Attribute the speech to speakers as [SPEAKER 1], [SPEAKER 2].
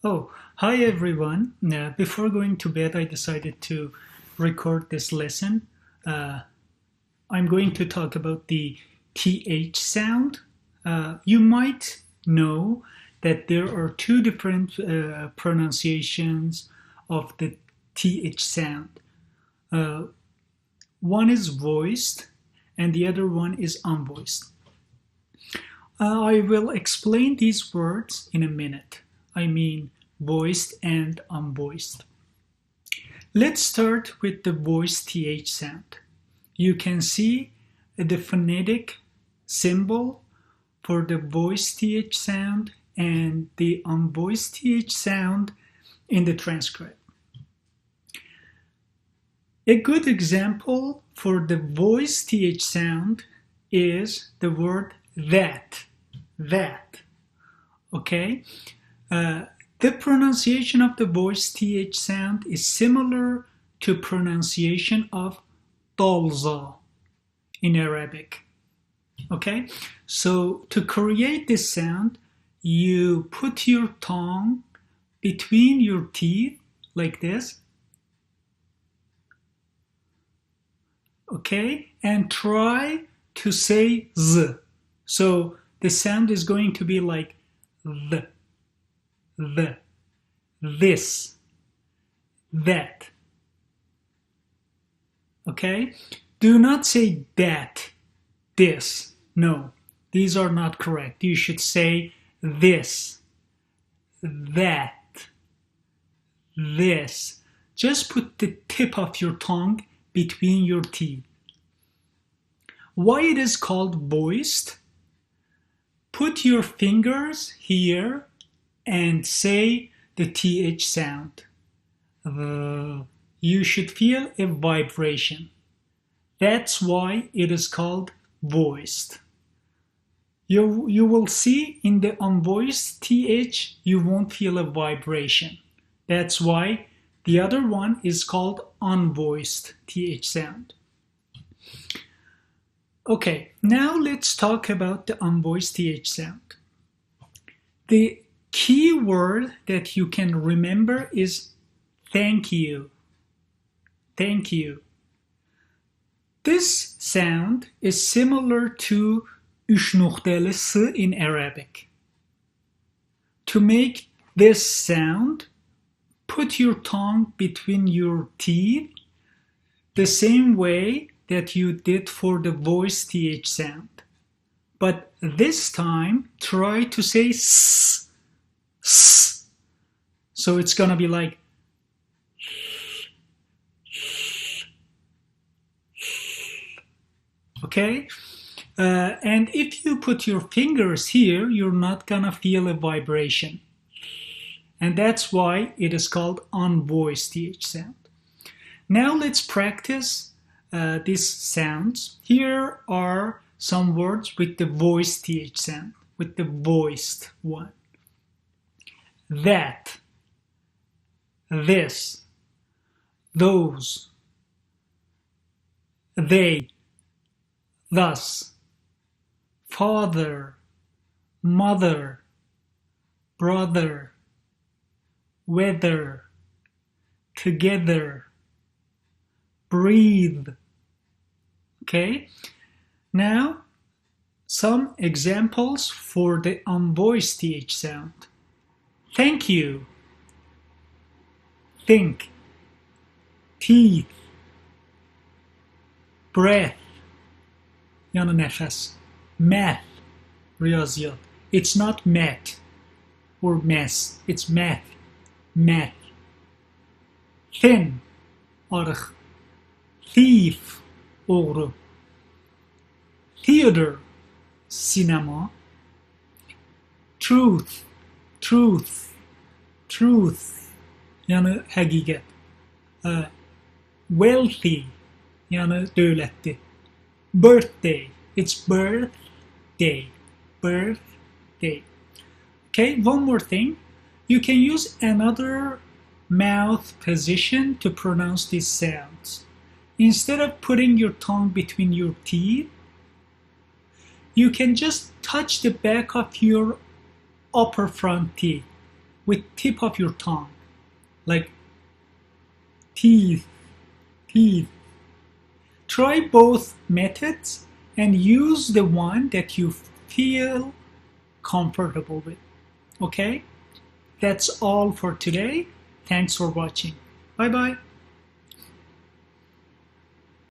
[SPEAKER 1] Oh, hi everyone. Before going to bed, I decided to record this lesson. Uh, I'm going to talk about the TH sound. You might know that there are two different pronunciations of the TH sound. Uh, One is voiced and the other one is unvoiced. I will explain these words in a minute. I mean, voiced and unvoiced. Let's start with the voiced TH sound. You can see the phonetic symbol for the voiced TH sound and the unvoiced TH sound in the transcript. A good example for the voiced TH sound is the word that. That. Okay? Uh, the pronunciation of the voiced th sound is similar to pronunciation of dolza in Arabic. Okay, so to create this sound, you put your tongue between your teeth like this, okay, and try to say z. So the sound is going to be like the, this, that. Okay? Do not say that, this. No, these are not correct. You should say this, that, this. Just put the tip of your tongue between your teeth. Why it is called voiced? Put your fingers here and say the th sound. You should feel a vibration. That's why it is called voiced. You will see in the unvoiced th, you won't feel a vibration. That's why the other one is called unvoiced th sound. Okay, now let's talk about the unvoiced th sound. The key word that you can remember is thank you. Thank you. This sound is similar to üç noktalı s in Arabic. To make this sound, put your tongue between your teeth the same way that you did for the voiced th sound. But this time, try to say s, s. So it's gonna be like okay? And if you put your fingers here, you're not gonna feel a vibration. And that's why it is called unvoiced th sound. Now let's practice these sounds. Here are some words with the voiced th sound, with the voiced one. That, this, those, they, thus, father, mother, brother, weather, together, breathe. Okay? Now, some examples for the unvoiced th sound. Thank you. Think. Teeth. Breath. Yani nefes. Math. Riyaziyat. It's not math or mess. It's math. Math. Thin. Arık. Thief. Oğru. Theater. Sinema. Truth. Truth. Truth. Yani hakikat. Wealthy. Yani devletli. Birthday. It's birthday. Birthday. Okay, one more thing. You can use another mouth position to pronounce these sounds. Instead of putting your tongue between your teeth, you can just touch the back of your upper front teeth. with tip of your tongue, like teeth, teeth. Try both methods and use the one that you feel comfortable with. Okay? That's all for today. Thanks for watching. Bye bye.